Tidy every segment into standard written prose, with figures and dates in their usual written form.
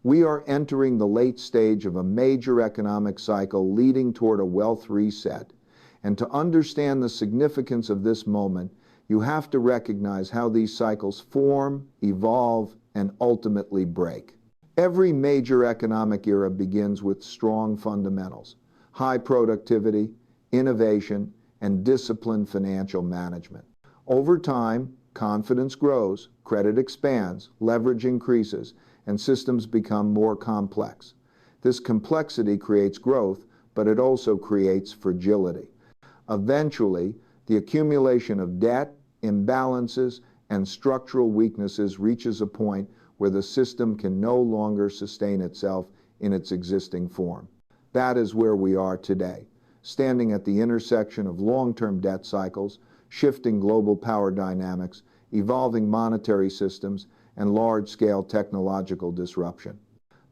We are entering the late stage of a major economic cycle leading toward a wealth reset. And to understand the significance of this moment, you have to recognize how these cycles form, evolve, and ultimately break. Every major economic era begins with strong fundamentals, high productivity, innovation, and disciplined financial management. Over time, confidence grows, credit expands, leverage increases, and systems become more complex. This complexity creates growth, but it also creates fragility. Eventually, the accumulation of debt, imbalances, and structural weaknesses reaches a point where the system can no longer sustain itself in its existing form. That is where we are today, standing at the intersection of long-term debt cycles, shifting global power dynamics, evolving monetary systems, and large-scale technological disruption.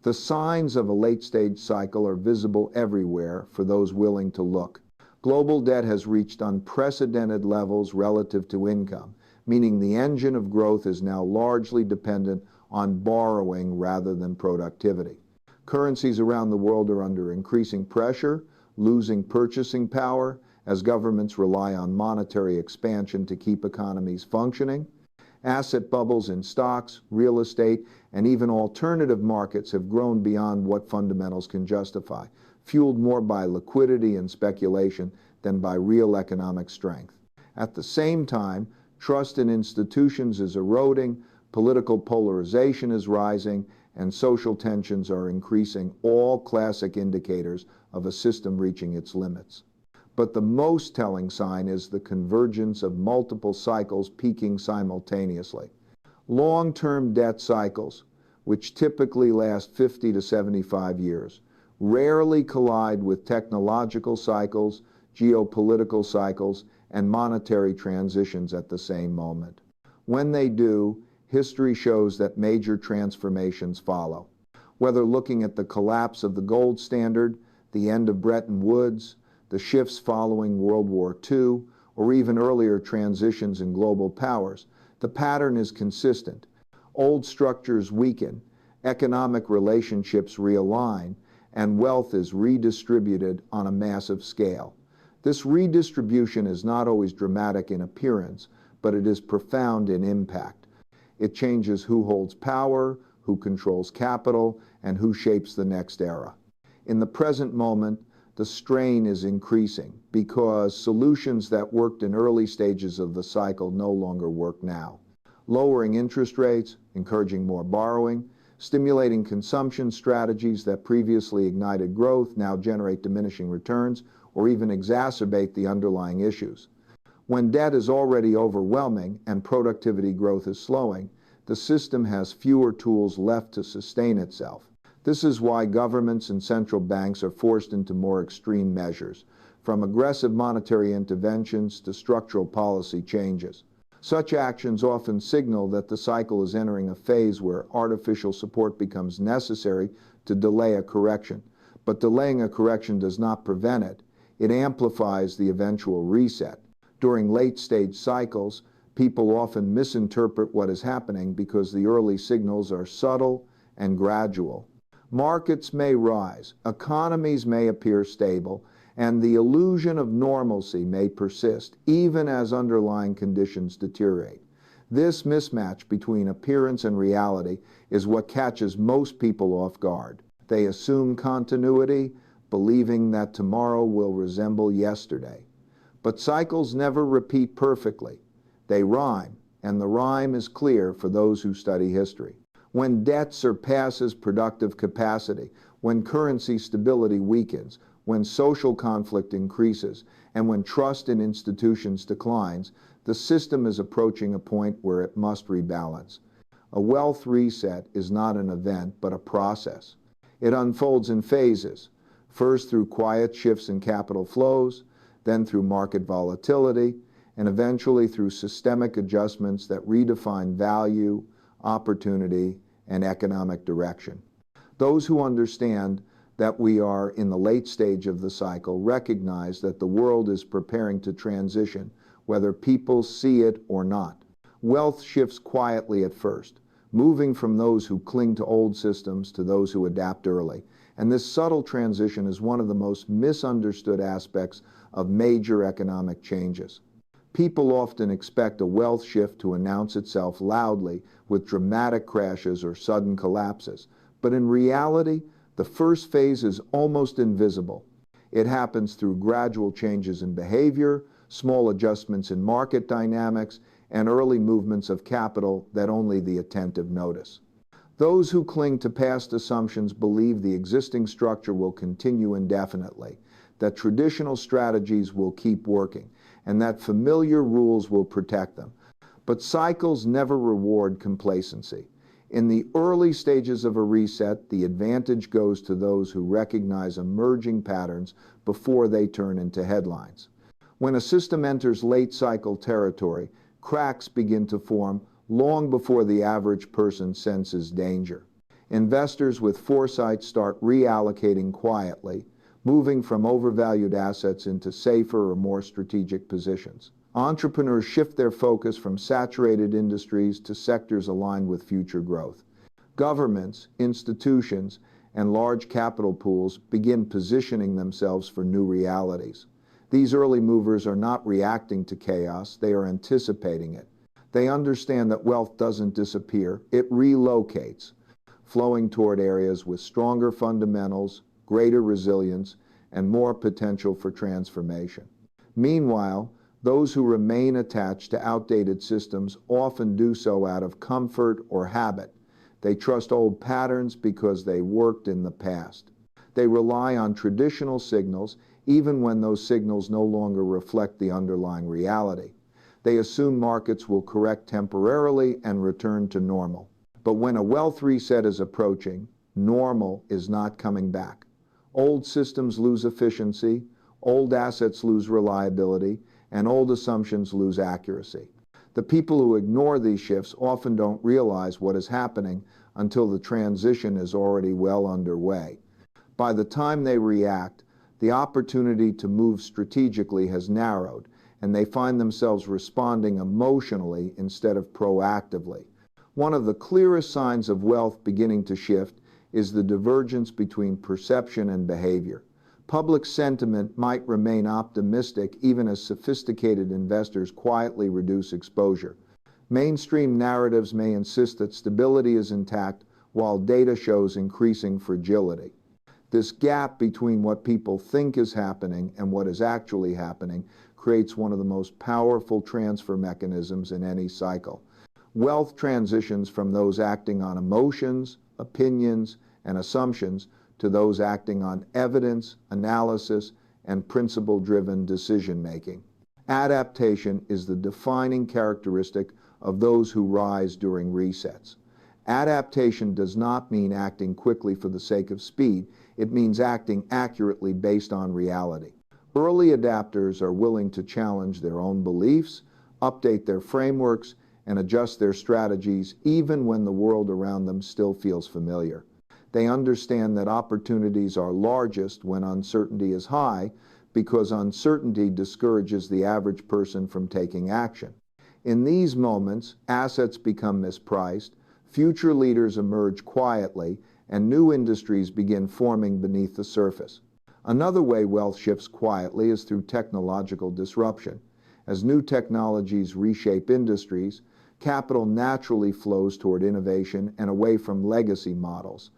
The signs of a late-stage cycle are visible everywhere for those willing to look. Global debt has reached unprecedented levels relative to income, meaning the engine of growth is now largely dependent on borrowing rather than productivity. Currencies around the world are under increasing pressure, losing purchasing power as governments rely on monetary expansion to keep economies functioning. Asset bubbles in stocks, real estate, and even alternative markets have grown beyond what fundamentals can justify, fueled more by liquidity and speculation than by real economic strength. At the same time, trust in institutions is eroding, political polarization is rising, and social tensions are increasing, all classic indicators of a system reaching its limits. But the most telling sign is the convergence of multiple cycles peaking simultaneously. Long-term debt cycles, which typically last 50 to 75 years, rarely collide with technological cycles, geopolitical cycles, and monetary transitions at the same moment. When they do, history shows that major transformations follow. Whether looking at the collapse of the gold standard, the end of Bretton Woods, the shifts following World War II, or even earlier transitions in global powers, the pattern is consistent. Old structures weaken, economic relationships realign, and wealth is redistributed on a massive scale. This redistribution is not always dramatic in appearance, but it is profound in impact. It changes who holds power, who controls capital, and who shapes the next era. In the present moment, the strain is increasing because solutions that worked in early stages of the cycle no longer work now. Lowering interest rates, encouraging more borrowing, stimulating consumption strategies that previously ignited growth now generate diminishing returns or even exacerbate the underlying issues. When debt is already overwhelming and productivity growth is slowing, the system has fewer tools left to sustain itself. This is why governments and central banks are forced into more extreme measures, from aggressive monetary interventions to structural policy changes. Such actions often signal that the cycle is entering a phase where artificial support becomes necessary to delay a correction. But delaying a correction does not prevent it. It amplifies the eventual reset. During late-stage cycles, people often misinterpret what is happening because the early signals are subtle and gradual. Markets may rise, economies may appear stable, and the illusion of normalcy may persist, even as underlying conditions deteriorate. This mismatch between appearance and reality is what catches most people off guard. They assume continuity, believing that tomorrow will resemble yesterday. But cycles never repeat perfectly. They rhyme, and the rhyme is clear for those who study history. When debt surpasses productive capacity, when currency stability weakens, when social conflict increases, and when trust in institutions declines, the system is approaching a point where it must rebalance. A wealth reset is not an event, but a process. It unfolds in phases, first through quiet shifts in capital flows, then through market volatility, and eventually through systemic adjustments that redefine value, opportunity, and economic direction. Those who understand that we are in the late stage of the cycle recognize that the world is preparing to transition, whether people see it or not. Wealth shifts quietly at first, moving from those who cling to old systems to those who adapt early. And this subtle transition is one of the most misunderstood aspects of major economic changes. People often expect a wealth shift to announce itself loudly with dramatic crashes or sudden collapses. But in reality, the first phase is almost invisible. It happens through gradual changes in behavior, small adjustments in market dynamics, and early movements of capital that only the attentive notice. Those who cling to past assumptions believe the existing structure will continue indefinitely, that traditional strategies will keep working, and that familiar rules will protect them. But cycles never reward complacency. In the early stages of a reset, the advantage goes to those who recognize emerging patterns before they turn into headlines. When a system enters late cycle territory, cracks begin to form long before the average person senses danger. Investors with foresight start reallocating quietly, moving from overvalued assets into safer or more strategic positions. Entrepreneurs shift their focus from saturated industries to sectors aligned with future growth. Governments, institutions, and large capital pools begin positioning themselves for new realities. These early movers are not reacting to chaos, they are anticipating it. They understand that wealth doesn't disappear, it relocates, flowing toward areas with stronger fundamentals, greater resilience, and more potential for transformation. Meanwhile, those who remain attached to outdated systems often do so out of comfort or habit. They trust old patterns because they worked in the past. They rely on traditional signals even when those signals no longer reflect the underlying reality. They assume markets will correct temporarily and return to normal. But when a wealth reset is approaching, normal is not coming back. Old systems lose efficiency, old assets lose reliability, and old assumptions lose accuracy. The people who ignore these shifts often don't realize what is happening until the transition is already well underway. By the time they react, the opportunity to move strategically has narrowed, and they find themselves responding emotionally instead of proactively. One of the clearest signs of wealth beginning to shift is the divergence between perception and behavior. Public sentiment might remain optimistic even as sophisticated investors quietly reduce exposure. Mainstream narratives may insist that stability is intact while data shows increasing fragility. This gap between what people think is happening and what is actually happening creates one of the most powerful transfer mechanisms in any cycle. Wealth transitions from those acting on emotions, opinions, and assumptions to those acting on evidence, analysis, and principle-driven decision-making. Adaptation is the defining characteristic of those who rise during resets. Adaptation does not mean acting quickly for the sake of speed. It means acting accurately based on reality. Early adapters are willing to challenge their own beliefs, update their frameworks, and adjust their strategies even when the world around them still feels familiar. They understand that opportunities are largest when uncertainty is high because uncertainty discourages the average person from taking action. In these moments, assets become mispriced, future leaders emerge quietly, and new industries begin forming beneath the surface. Another way wealth shifts quietly is through technological disruption. As new technologies reshape industries, capital naturally flows toward innovation and away from legacy models.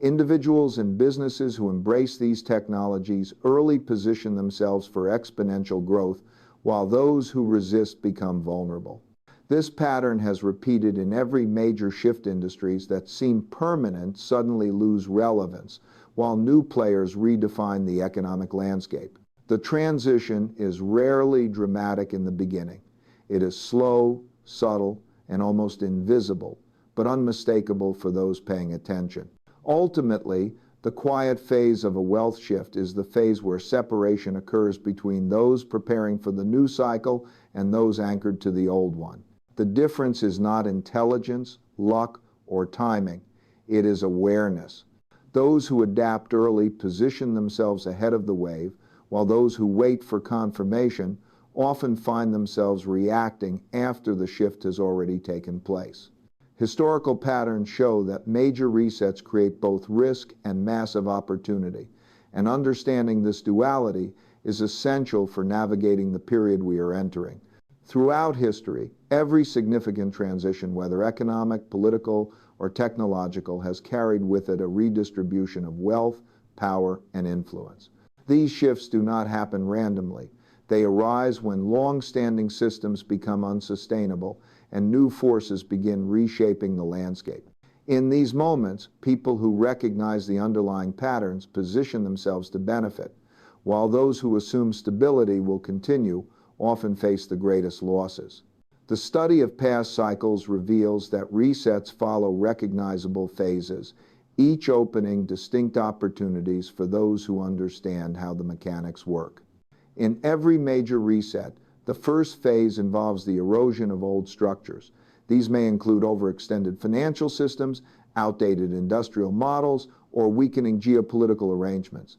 Individuals and businesses who embrace these technologies early position themselves for exponential growth, while those who resist become vulnerable. This pattern has repeated in every major shift. Industries that seem permanent suddenly lose relevance, while new players redefine the economic landscape. The transition is rarely dramatic in the beginning. It is slow, subtle, and almost invisible, but unmistakable for those paying attention. Ultimately, the quiet phase of a wealth shift is the phase where separation occurs between those preparing for the new cycle and those anchored to the old one. The difference is not intelligence, luck, or timing. It is awareness. Those who adapt early position themselves ahead of the wave, while those who wait for confirmation often find themselves reacting after the shift has already taken place. Historical patterns show that major resets create both risk and massive opportunity, and understanding this duality is essential for navigating the period we are entering. Throughout history, every significant transition, whether economic, political, or technological, has carried with it a redistribution of wealth, power, and influence. These shifts do not happen randomly. They arise when long-standing systems become unsustainable and new forces begin reshaping the landscape. In these moments, people who recognize the underlying patterns position themselves to benefit, while those who assume stability will continue often face the greatest losses. The study of past cycles reveals that resets follow recognizable phases, each opening distinct opportunities for those who understand how the mechanics work. In every major reset, the first phase involves the erosion of old structures. These may include overextended financial systems, outdated industrial models, or weakening geopolitical arrangements.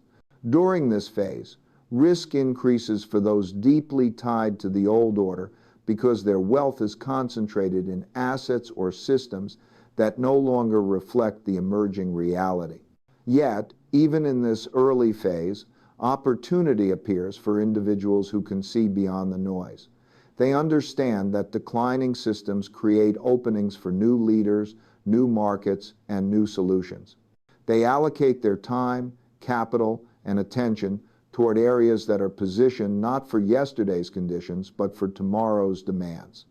During this phase, risk increases for those deeply tied to the old order because their wealth is concentrated in assets or systems that no longer reflect the emerging reality. Yet, even in this early phase, opportunity appears for individuals who can see beyond the noise. They understand that declining systems create openings for new leaders, new markets, and new solutions. They allocate their time, capital, and attention toward areas that are positioned not for yesterday's conditions, but for tomorrow's demands.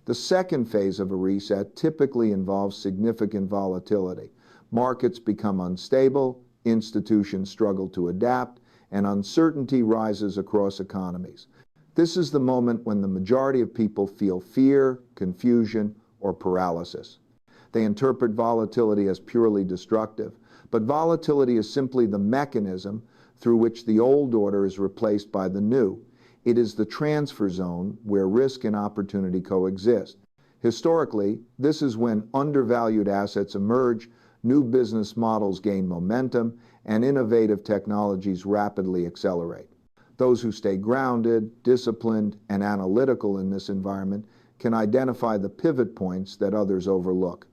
The second phase of a reset typically involves significant volatility. Markets become unstable, institutions struggle to adapt, and uncertainty rises across economies. This is the moment when the majority of people feel fear, confusion, or paralysis. They interpret volatility as purely destructive, but volatility is simply the mechanism through which the old order is replaced by the new. It is the transfer zone where risk and opportunity coexist. Historically, this is when undervalued assets emerge, new business models gain momentum, and innovative technologies rapidly accelerate. Those who stay grounded, disciplined, and analytical in this environment can identify the pivot points that others overlook.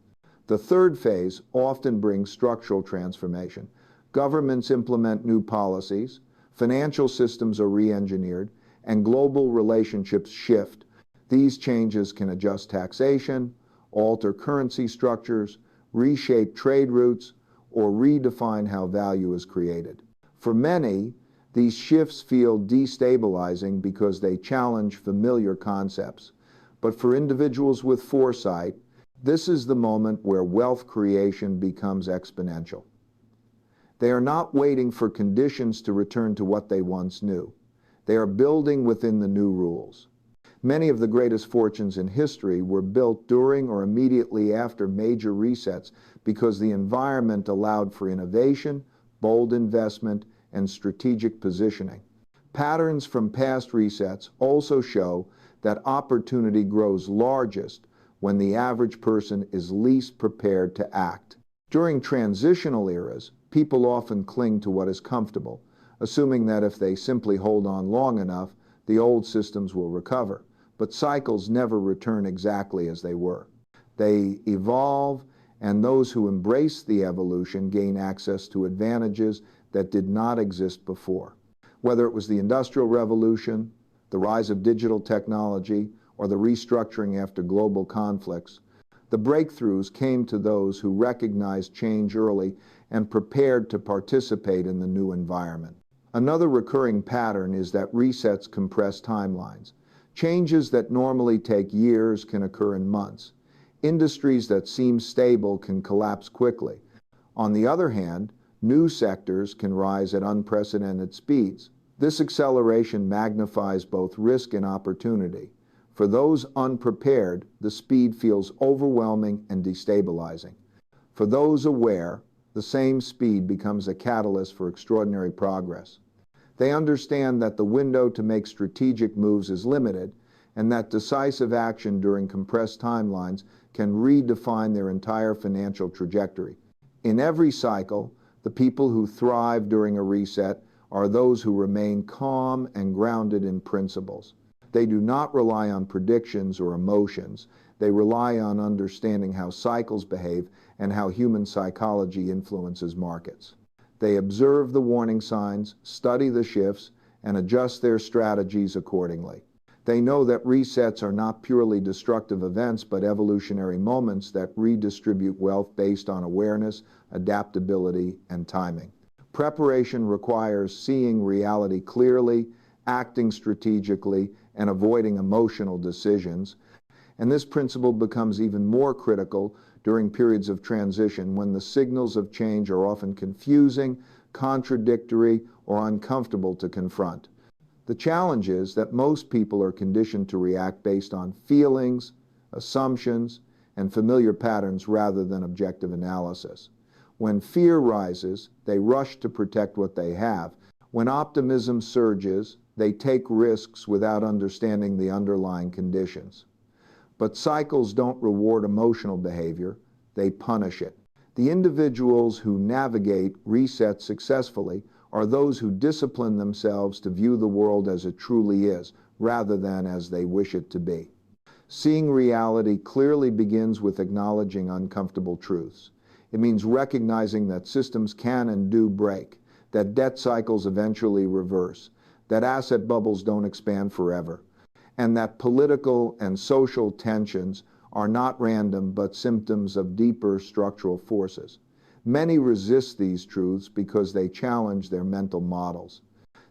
The third phase often brings structural transformation. Governments implement new policies, financial systems are re-engineered, and global relationships shift. These changes can adjust taxation, alter currency structures, reshape trade routes, or redefine how value is created. For many, these shifts feel destabilizing because they challenge familiar concepts. But for individuals with foresight, this is the moment where wealth creation becomes exponential. They are not waiting for conditions to return to what they once knew. They are building within the new rules. Many of the greatest fortunes in history were built during or immediately after major resets because the environment allowed for innovation, bold investment, and strategic positioning. Patterns from past resets also show that opportunity grows largest when the average person is least prepared to act. During transitional eras, people often cling to what is comfortable, assuming that if they simply hold on long enough, the old systems will recover. But cycles never return exactly as they were. They evolve, and those who embrace the evolution gain access to advantages that did not exist before. Whether it was the Industrial Revolution, the rise of digital technology, or the restructuring after global conflicts, the breakthroughs came to those who recognized change early and prepared to participate in the new environment. Another recurring pattern is that resets compress timelines. Changes that normally take years can occur in months. Industries that seem stable can collapse quickly. On the other hand, new sectors can rise at unprecedented speeds. This acceleration magnifies both risk and opportunity. For those unprepared, the speed feels overwhelming and destabilizing. For those aware, the same speed becomes a catalyst for extraordinary progress. They understand that the window to make strategic moves is limited, and that decisive action during compressed timelines can redefine their entire financial trajectory. In every cycle, the people who thrive during a reset are those who remain calm and grounded in principles. They do not rely on predictions or emotions. They rely on understanding how cycles behave and how human psychology influences markets. They observe the warning signs, study the shifts, and adjust their strategies accordingly. They know that resets are not purely destructive events, but evolutionary moments that redistribute wealth based on awareness, adaptability, and timing. Preparation requires seeing reality clearly, acting strategically, and avoiding emotional decisions. And this principle becomes even more critical during periods of transition when the signals of change are often confusing, contradictory, or uncomfortable to confront. The challenge is that most people are conditioned to react based on feelings, assumptions, and familiar patterns rather than objective analysis. When fear rises, they rush to protect what they have. When optimism surges, they take risks without understanding the underlying conditions. But cycles don't reward emotional behavior, they punish it. The individuals who navigate reset successfully are those who discipline themselves to view the world as it truly is, rather than as they wish it to be. Seeing reality clearly begins with acknowledging uncomfortable truths. It means recognizing that systems can and do break, that debt cycles eventually reverse, that asset bubbles don't expand forever, and that political and social tensions are not random but symptoms of deeper structural forces. Many resist these truths because they challenge their mental models.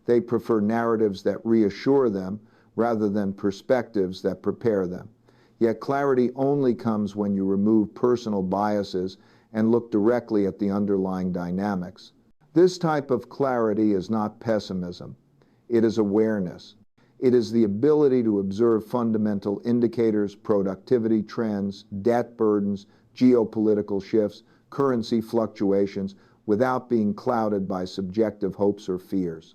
They prefer narratives that reassure them rather than perspectives that prepare them. Yet clarity only comes when you remove personal biases and look directly at the underlying dynamics. This type of clarity is not pessimism. It is awareness. It is the ability to observe fundamental indicators, productivity trends, debt burdens, geopolitical shifts, currency fluctuations, without being clouded by subjective hopes or fears.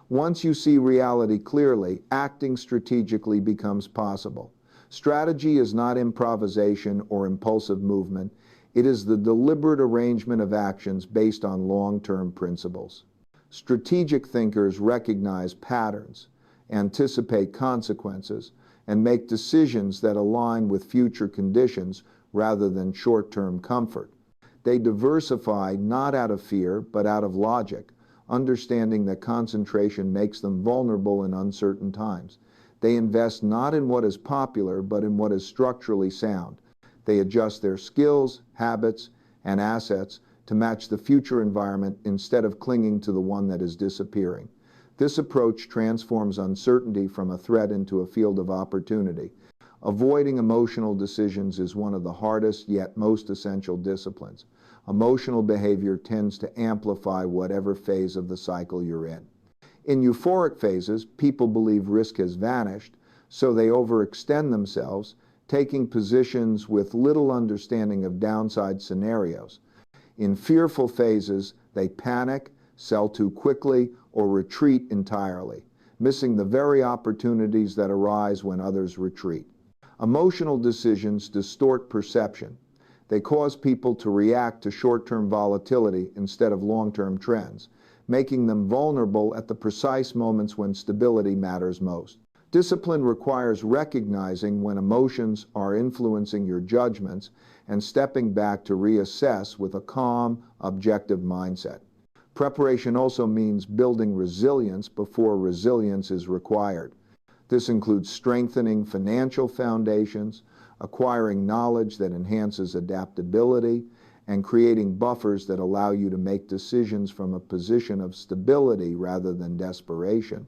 Once you see reality clearly, acting strategically becomes possible. Strategy is not improvisation or impulsive movement. It is the deliberate arrangement of actions based on long-term principles. Strategic thinkers recognize patterns, anticipate consequences, and make decisions that align with future conditions rather than short-term comfort. They diversify not out of fear, but out of logic, understanding that concentration makes them vulnerable in uncertain times. They invest not in what is popular, but in what is structurally sound. They adjust their skills, habits, and assets to match the future environment instead of clinging to the one that is disappearing. This approach transforms uncertainty from a threat into a field of opportunity. Avoiding emotional decisions is one of the hardest yet most essential disciplines. Emotional behavior tends to amplify whatever phase of the cycle you're in. In euphoric phases, people believe risk has vanished, so they overextend themselves, taking positions with little understanding of downside scenarios. In fearful phases, they panic, sell too quickly, or retreat entirely, missing the very opportunities that arise when others retreat. Emotional decisions distort perception. They cause people to react to short-term volatility instead of long-term trends, making them vulnerable at the precise moments when stability matters most. Discipline requires recognizing when emotions are influencing your judgments and stepping back to reassess with a calm, objective mindset. Preparation also means building resilience before resilience is required. This includes strengthening financial foundations, acquiring knowledge that enhances adaptability, and creating buffers that allow you to make decisions from a position of stability rather than desperation.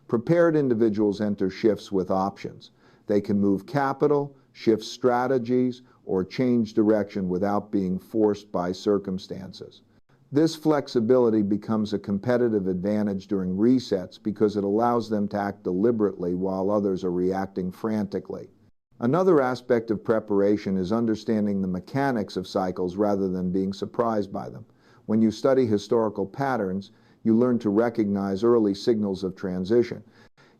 Prepared individuals enter shifts with options. They can move capital, shift strategies, or change direction without being forced by circumstances. This flexibility becomes a competitive advantage during resets because it allows them to act deliberately while others are reacting frantically. Another aspect of preparation is understanding the mechanics of cycles rather than being surprised by them. When you study historical patterns, you learn to recognize early signals of transition.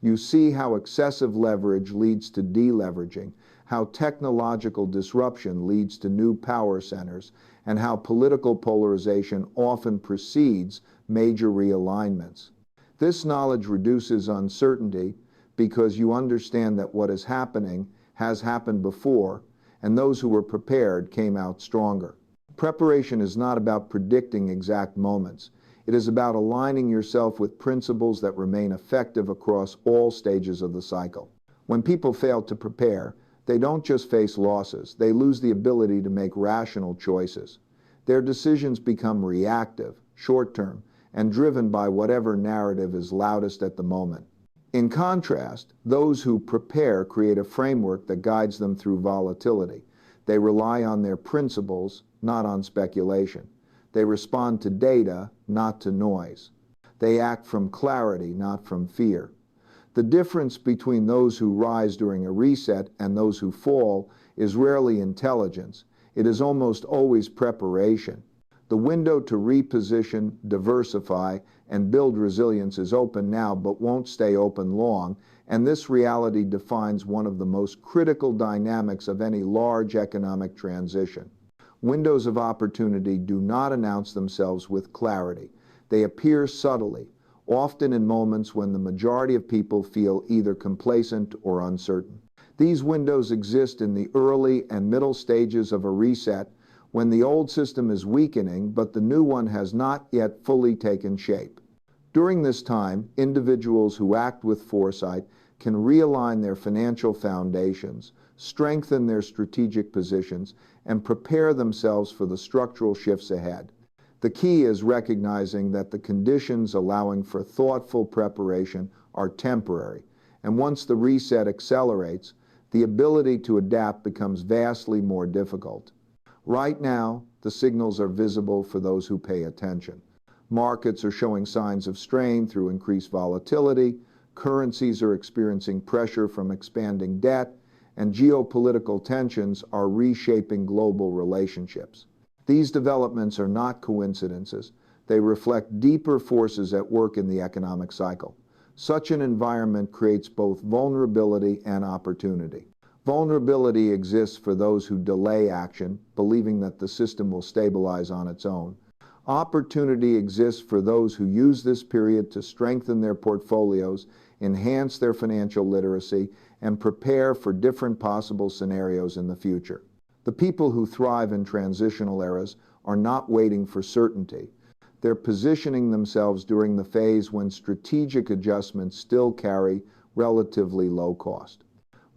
You see how excessive leverage leads to deleveraging, how technological disruption leads to new power centers, and how political polarization often precedes major realignments. This knowledge reduces uncertainty because you understand that what is happening has happened before and those who were prepared came out stronger. Preparation is not about predicting exact moments. It is about aligning yourself with principles that remain effective across all stages of the cycle. When people fail to prepare, they don't just face losses, they lose the ability to make rational choices. Their decisions become reactive, short-term, and driven by whatever narrative is loudest at the moment. In contrast, those who prepare create a framework that guides them through volatility. They rely on their principles, not on speculation. They respond to data, not to noise. They act from clarity, not from fear. The difference between those who rise during a reset and those who fall is rarely intelligence. It is almost always preparation. The window to reposition, diversify, and build resilience is open now but won't stay open long, and this reality defines one of the most critical dynamics of any large economic transition. Windows of opportunity do not announce themselves with clarity. They appear subtly, often in moments when the majority of people feel either complacent or uncertain. These windows exist in the early and middle stages of a reset, when the old system is weakening but the new one has not yet fully taken shape. During this time, individuals who act with foresight can realign their financial foundations, strengthen their strategic positions, and prepare themselves for the structural shifts ahead. The key is recognizing that the conditions allowing for thoughtful preparation are temporary, and once the reset accelerates, the ability to adapt becomes vastly more difficult. Right now, the signals are visible for those who pay attention. Markets are showing signs of strain through increased volatility, currencies are experiencing pressure from expanding debt, and geopolitical tensions are reshaping global relationships. These developments are not coincidences. They reflect deeper forces at work in the economic cycle. Such an environment creates both vulnerability and opportunity. Vulnerability exists for those who delay action, believing that the system will stabilize on its own. Opportunity exists for those who use this period to strengthen their portfolios, enhance their financial literacy, and prepare for different possible scenarios in the future. The people who thrive in transitional eras are not waiting for certainty. They're positioning themselves during the phase when strategic adjustments still carry relatively low cost.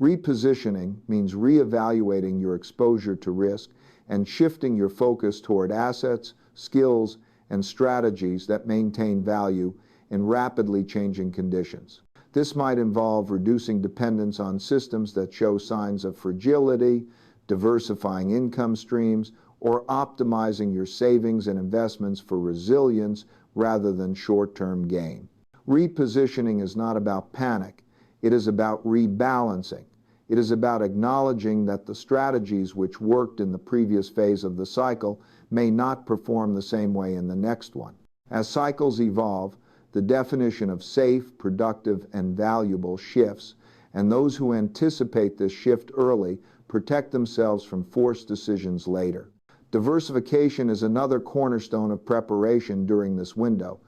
Repositioning means reevaluating your exposure to risk and shifting your focus toward assets, skills, and strategies that maintain value in rapidly changing conditions. This might involve reducing dependence on systems that show signs of fragility, diversifying income streams, or optimizing your savings and investments for resilience rather than short-term gain. Repositioning is not about panic. It is about rebalancing. It is about acknowledging that the strategies which worked in the previous phase of the cycle may not perform the same way in the next one. As cycles evolve, the definition of safe, productive, and valuable shifts, and those who anticipate this shift early protect themselves from forced decisions later. Diversification is another cornerstone of preparation during this window.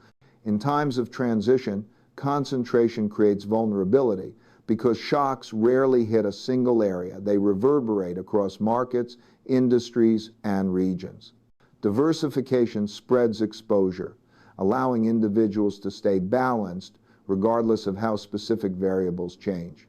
In times of transition, concentration creates vulnerability because shocks rarely hit a single area. They reverberate across markets, industries, and regions. Diversification spreads exposure, allowing individuals to stay balanced regardless of how specific variables change.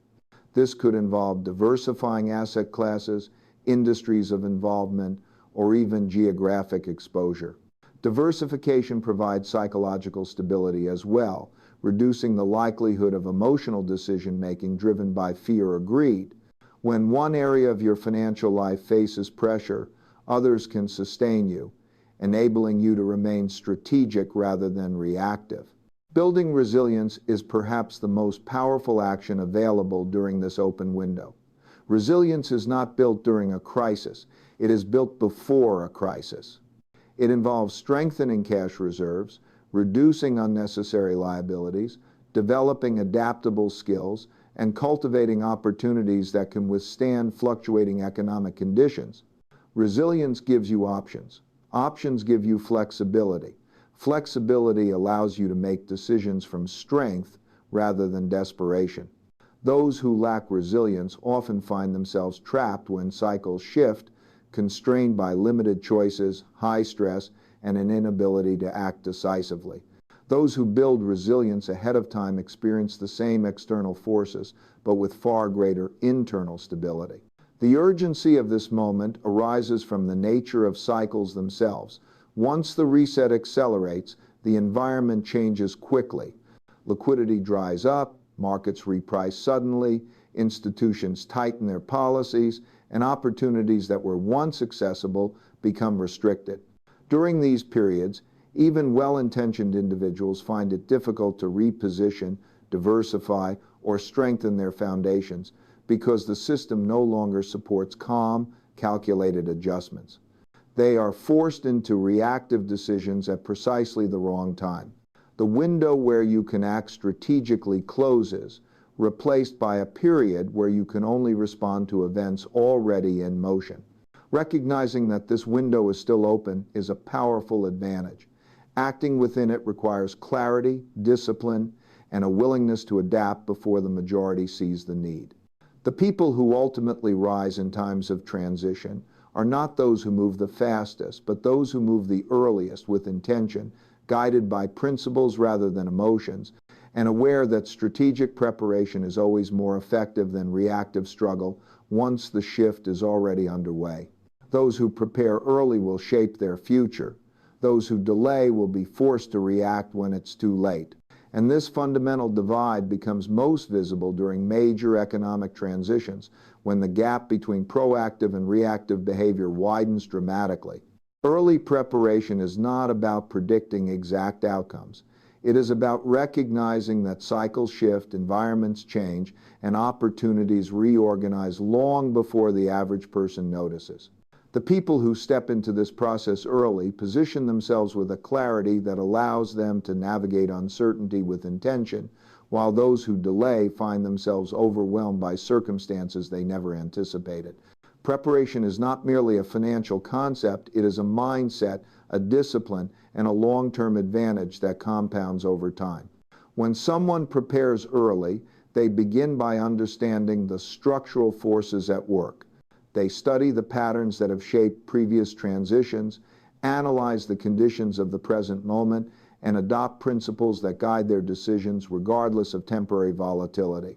This could involve diversifying asset classes, industries of involvement, or even geographic exposure. Diversification provides psychological stability as well, reducing the likelihood of emotional decision-making driven by fear or greed. When one area of your financial life faces pressure, others can sustain you, enabling you to remain strategic rather than reactive. Building resilience is perhaps the most powerful action available during this open window. Resilience is not built during a crisis. It is built before a crisis. It involves strengthening cash reserves, reducing unnecessary liabilities, developing adaptable skills, and cultivating opportunities that can withstand fluctuating economic conditions. Resilience gives you options. Options give you flexibility. Flexibility allows you to make decisions from strength rather than desperation. Those who lack resilience often find themselves trapped when cycles shift, constrained by limited choices, high stress, and an inability to act decisively. Those who build resilience ahead of time experience the same external forces, but with far greater internal stability. The urgency of this moment arises from the nature of cycles themselves. Once the reset accelerates, the environment changes quickly. Liquidity dries up, markets reprice suddenly, institutions tighten their policies, and opportunities that were once accessible become restricted. During these periods, even well-intentioned individuals find it difficult to reposition, diversify, or strengthen their foundations because the system no longer supports calm, calculated adjustments. They are forced into reactive decisions at precisely the wrong time. The window where you can act strategically closes, replaced by a period where you can only respond to events already in motion. Recognizing that this window is still open is a powerful advantage. Acting within it requires clarity, discipline, and a willingness to adapt before the majority sees the need. The people who ultimately rise in times of transition are not those who move the fastest, but those who move the earliest with intention, guided by principles rather than emotions, and aware that strategic preparation is always more effective than reactive struggle once the shift is already underway. Those who prepare early will shape their future. Those who delay will be forced to react when it's too late. And this fundamental divide becomes most visible during major economic transitions, when the gap between proactive and reactive behavior widens dramatically. Early preparation is not about predicting exact outcomes. It is about recognizing that cycles shift, environments change, and opportunities reorganize long before the average person notices. The people who step into this process early position themselves with a clarity that allows them to navigate uncertainty with intention, while those who delay find themselves overwhelmed by circumstances they never anticipated. Preparation is not merely a financial concept, it is a mindset, a discipline, and a long-term advantage that compounds over time. When someone prepares early, they begin by understanding the structural forces at work. They study the patterns that have shaped previous transitions, analyze the conditions of the present moment, and adopt principles that guide their decisions regardless of temporary volatility.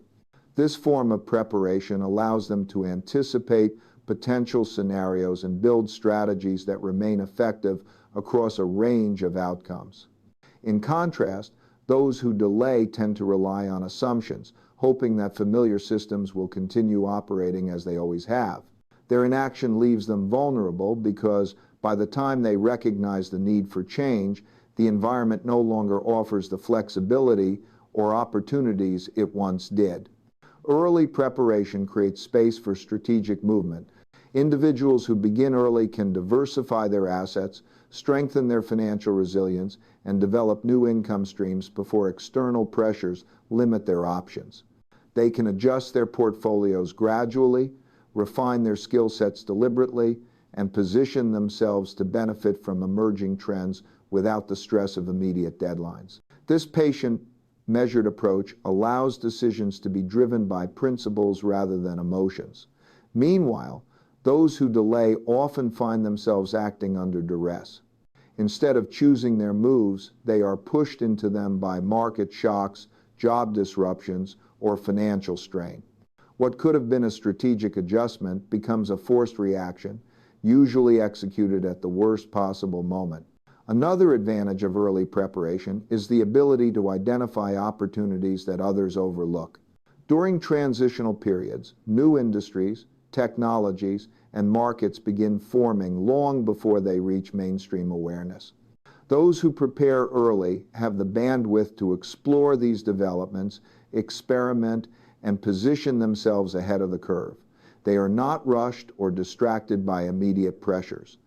This form of preparation allows them to anticipate potential scenarios and build strategies that remain effective across a range of outcomes. In contrast, those who delay tend to rely on assumptions, hoping that familiar systems will continue operating as they always have. Their inaction leaves them vulnerable because by the time they recognize the need for change, the environment no longer offers the flexibility or opportunities it once did. Early preparation creates space for strategic movement. Individuals who begin early can diversify their assets, strengthen their financial resilience, and develop new income streams before external pressures limit their options. They can adjust their portfolios gradually, refine their skill sets deliberately, and position themselves to benefit from emerging trends without the stress of immediate deadlines. This patient, measured approach allows decisions to be driven by principles rather than emotions. Meanwhile, those who delay often find themselves acting under duress. Instead of choosing their moves, they are pushed into them by market shocks, job disruptions, or financial strain. What could have been a strategic adjustment becomes a forced reaction, usually executed at the worst possible moment. Another advantage of early preparation is the ability to identify opportunities that others overlook. During transitional periods, new industries, technologies, and markets begin forming long before they reach mainstream awareness. Those who prepare early have the bandwidth to explore these developments, experiment, and position themselves ahead of the curve. They are not rushed or distracted by immediate pressures.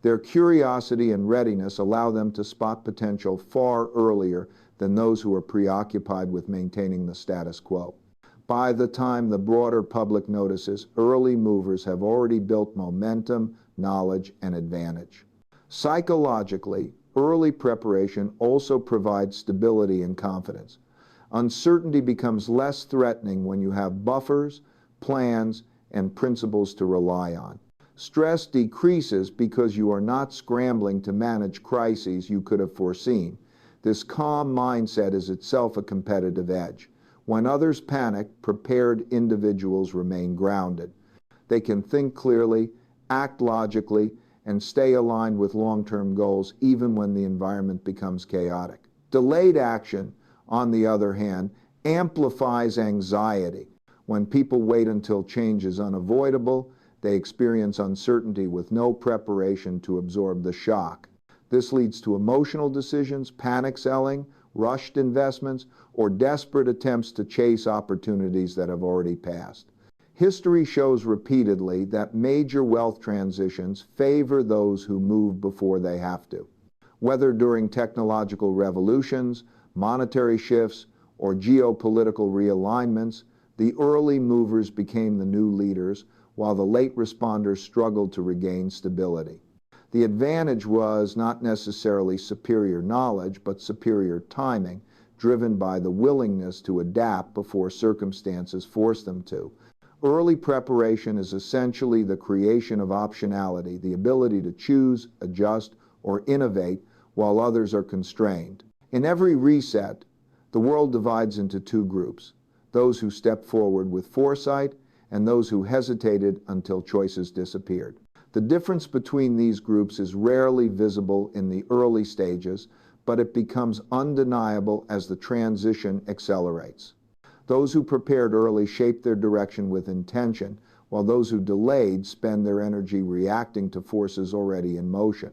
Their curiosity and readiness allow them to spot potential far earlier than those who are preoccupied with maintaining the status quo. By the time the broader public notices, early movers have already built momentum, knowledge, and advantage. Psychologically, early preparation also provides stability and confidence. Uncertainty becomes less threatening when you have buffers, plans, and principles to rely on. Stress decreases because you are not scrambling to manage crises you could have foreseen. This calm mindset is itself a competitive edge. When others panic, prepared individuals remain grounded. They can think clearly, act logically, and stay aligned with long-term goals even when the environment becomes chaotic. Delayed action, on the other hand, amplifies anxiety. When people wait until change is unavoidable, they experience uncertainty with no preparation to absorb the shock. This leads to emotional decisions, panic selling, rushed investments, or desperate attempts to chase opportunities that have already passed. History shows repeatedly that major wealth transitions favor those who move before they have to. Whether during technological revolutions, monetary shifts, or geopolitical realignments, the early movers became the new leaders, while the late responders struggled to regain stability. The advantage was not necessarily superior knowledge, but superior timing, driven by the willingness to adapt before circumstances forced them to. Early preparation is essentially the creation of optionality, the ability to choose, adjust, or innovate while others are constrained. In every reset, the world divides into two groups: those who step forward with foresight and those who hesitated until choices disappeared. The difference between these groups is rarely visible in the early stages, but it becomes undeniable as the transition accelerates. Those who prepared early shape their direction with intention, while those who delayed spend their energy reacting to forces already in motion.